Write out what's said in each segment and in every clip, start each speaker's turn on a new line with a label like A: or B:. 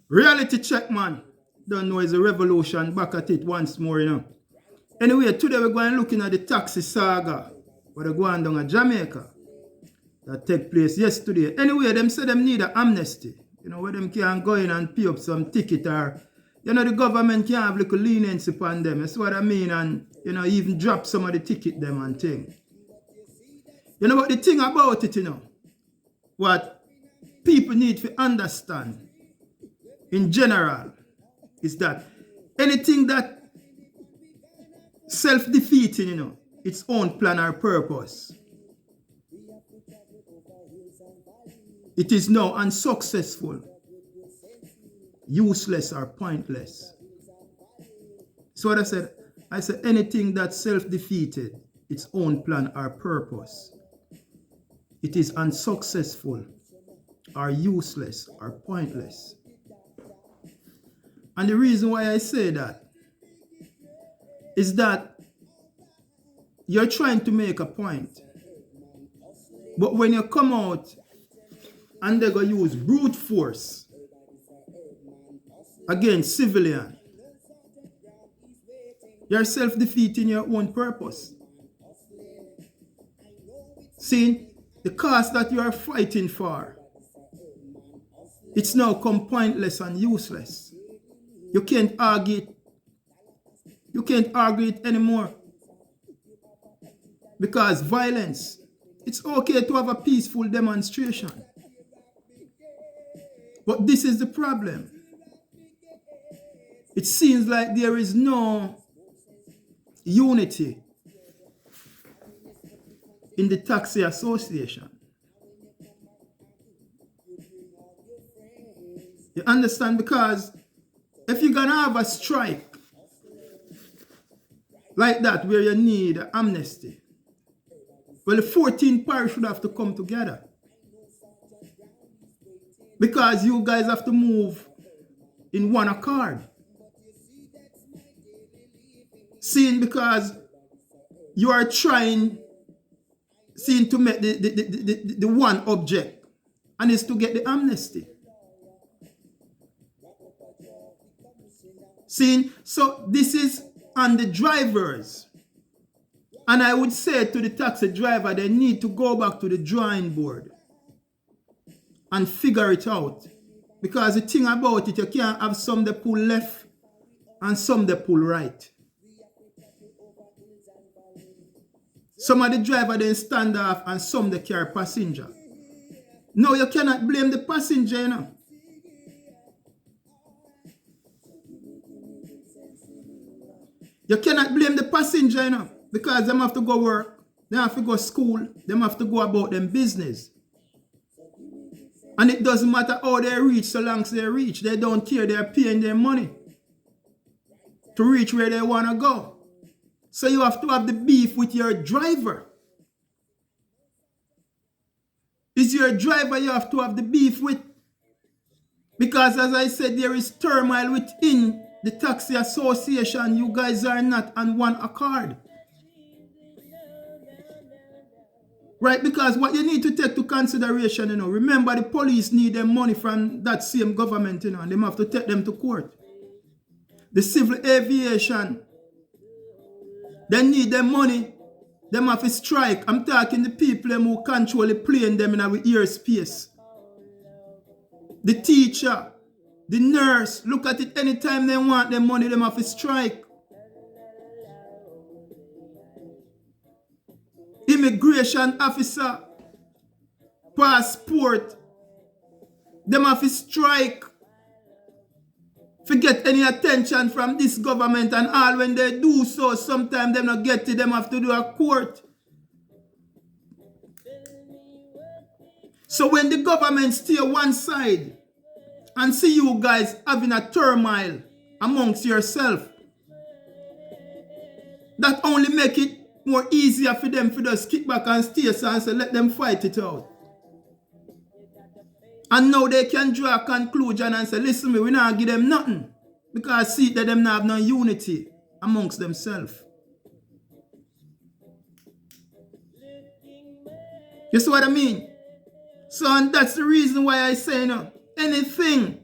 A: Reality check, man. Don't know, it's a revolution. Back at it once more, you know. Anyway, today we're going looking at the taxi saga. Where they're going down to Jamaica. That take place yesterday. Anyway, them say them need an amnesty. You know, where them can go in and pay up some ticket or, you know, the government can have little leniency upon them. That's what I mean. And, you know, even drop some of the ticket them and thing. You know what the thing about it, you know, what people need to understand in general is that anything that self-defeating, you know, its own plan or purpose, it is now unsuccessful, useless or pointless. So what I said anything that self-defeated its own plan or purpose, it is unsuccessful or useless or pointless. And the reason why I say that is that you're trying to make a point. But when you come out and they're going to use brute force against civilian, you're self-defeating your own purpose. See, the cause that you are fighting for, it's now come pointless and useless. You can't argue it. You can't argue it anymore. Because violence, it's okay to have a peaceful demonstration. But this is the problem. It seems like there is no unity in the taxi association. You understand? Because if you're going to have a strike like that where you need amnesty, well, the 14 parishes should have to come together. Because you guys have to move in one accord. Seeing because you are trying to make the one object, and it's to get the amnesty. Seeing, so this is on the drivers. And I would say to the taxi driver, they need to go back to the drawing board and figure it out. Because the thing about it, you can't have some that pull left and some that pull right. Some of the driver then stand off and some they carry passenger. No, you cannot blame the passenger, you know. You cannot blame the passenger, you know, because them have to go work, they have to go school, them have to go about them business. And it doesn't matter how they reach, so long as they reach. They don't care, they're paying their money to reach where they want to go. So you have to have the beef with your driver. It's your driver you have to have the beef with. Because as I said, there is turmoil within the taxi association. You guys are not on one accord. Right? Because what you need to take to consideration, you know, remember the police need their money from that same government, you know, and they have to take them to court. The civil aviation, they need their money. They have to strike. I'm talking the people who control the plane them in our airspace. The teacher, the nurse, look at it anytime they want their money, they have to strike. Immigration officer, passport, they have to strike. Forget any attention from this government, and all when they do so, sometimes they not get it, them have to do a court. So when the government stay one side and see you guys having a turmoil amongst yourself, that only make it more easier for them to just kick back and stay and say, let them fight it out. And now they can draw a conclusion and say, listen, we not give them nothing. Because see that them not have no unity amongst themselves. You see what I mean? So and that's the reason why I say, you know, anything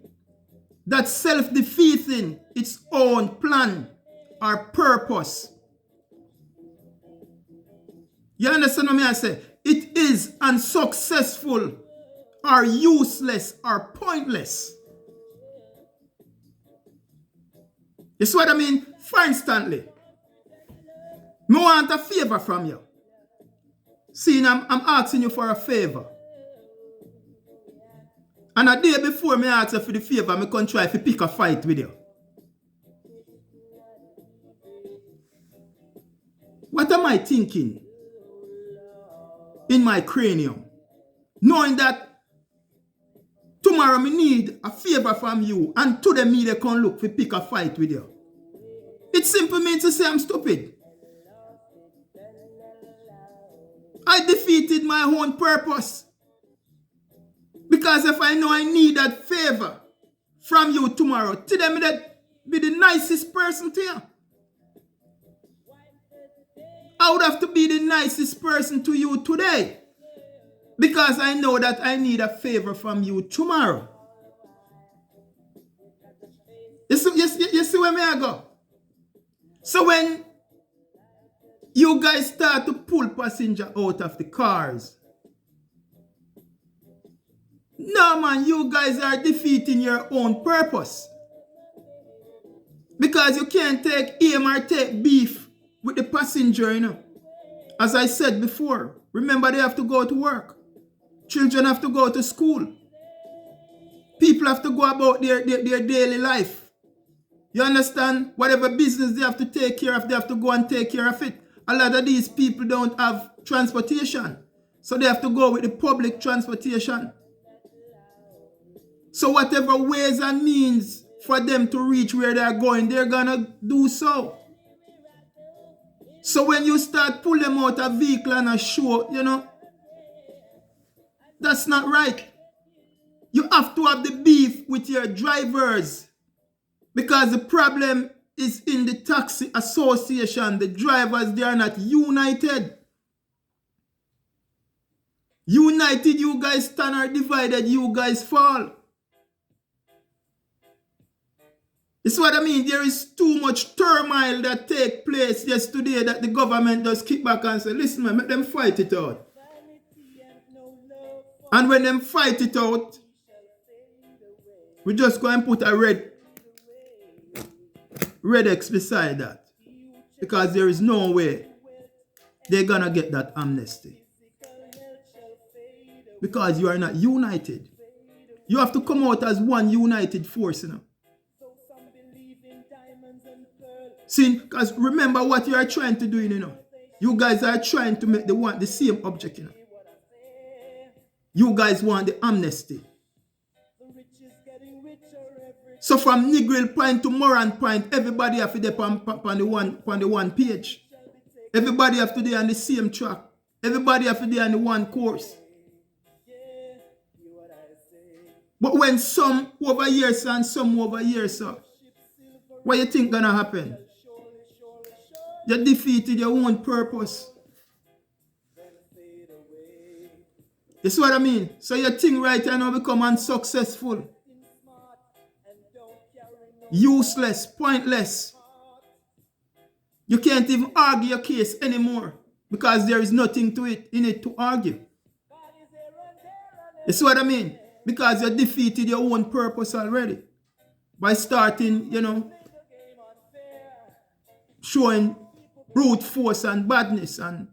A: That's self-defeating its own plan or purpose. You understand what I say? It is unsuccessful or useless or pointless. You see what I mean? For instance, I want a favor from you. See, I'm asking you for a favor. And a day before me ask you for the favor, I can try to pick a fight with you. What am I thinking in my cranium? Knowing that tomorrow me need a favor from you and today me they can look to pick a fight with you. It simply means to say I'm stupid. I defeated my own purpose. Because if I know I need that favor from you tomorrow, today me that be the nicest person to you. I would have to be the nicest person to you today. Because I know that I need a favor from you tomorrow. You see where me I go? So when you guys start to pull passenger out of the cars, no man, you guys are defeating your own purpose. Because you can't take aim or take beef with the passenger, you know. As I said before, remember they have to go to work. Children have to go to school. People have to go about their daily life. You understand? Whatever business they have to take care of, they have to go and take care of it. A lot of these people don't have transportation. So they have to go with the public transportation. So whatever ways and means for them to reach where they're going, they're going to do so. So when you start pulling them out a vehicle and a show, you know, that's not right. You have to have the beef with your drivers. Because the problem is in the taxi association. The drivers, they are not united. United, you guys stand, or divided, you guys fall. It's what I mean. There is too much turmoil that take place yesterday that the government does kick back and say, listen man, make them fight it out. And when them fight it out, we just go and put a red X beside that. Because there is no way they're gonna get that amnesty. Because you are not united. You have to come out as one united force, you know. See, because remember what you are trying to do, you know. You guys are trying to make the same object, you know. You guys want the amnesty. So from Negril Point to Moran Point, everybody have to be on the one page. Everybody have to be on the same track. Everybody have to be on the one course. But when some over here, and some over here, so what you think gonna happen? You defeated your own purpose. You see what I mean? So your thing right now become unsuccessful. Useless, pointless. You can't even argue your case anymore because there is nothing to it in it to argue. You see what I mean? Because you defeated your own purpose already by starting, you know, showing brute force and badness and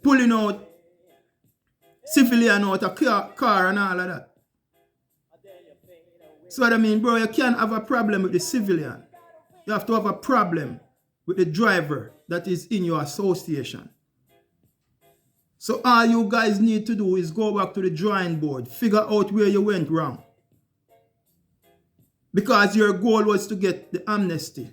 A: pulling out civilian out a car and all of that. So what I mean, bro, you can't have a problem with the civilian. You have to have a problem with the driver that is in your association. So all you guys need to do is go back to the drawing board, figure out where you went wrong. Because your goal was to get the amnesty.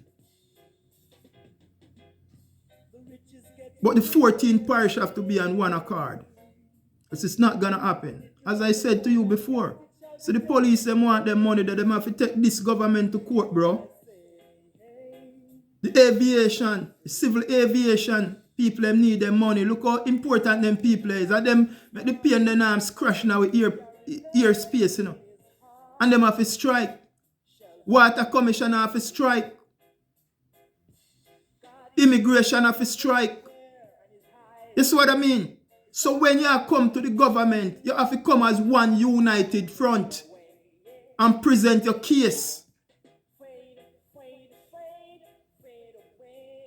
A: But the 14 parish have to be on one accord. Because it's not going to happen. As I said to you before, so the police, them want their money, that they have to take this government to court, bro. The aviation, the civil aviation, people them need their money. Look how important them people is. And them make the pain their arms crash now with ear space, you know. And them have to strike. Water Commission have to strike. Immigration have to strike. You see what I mean? So when you come to the government, you have to come as one united front and present your case.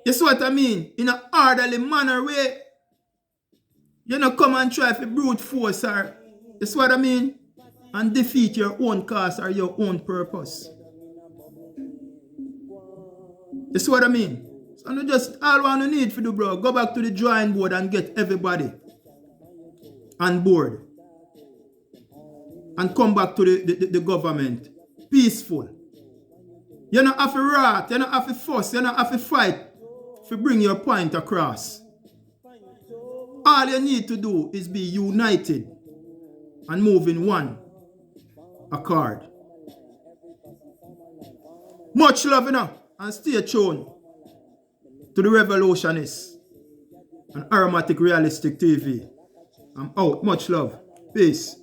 A: You see what I mean? In an orderly manner way. You don't come and try to brute force or, you see what I mean? And defeat your own cause or your own purpose. You see what I mean? So no just all one you need to do, bro. Go back to the drawing board and get everybody on board. And come back to the government. Peaceful. You don't have to rat, you don't have to fuss, you don't have to fight to bring your point across. All you need to do is be united and move in one accord. Much love, and stay tuned to the Revolutionists and Aromatic Realistic TV. I'm out. Much love. Peace.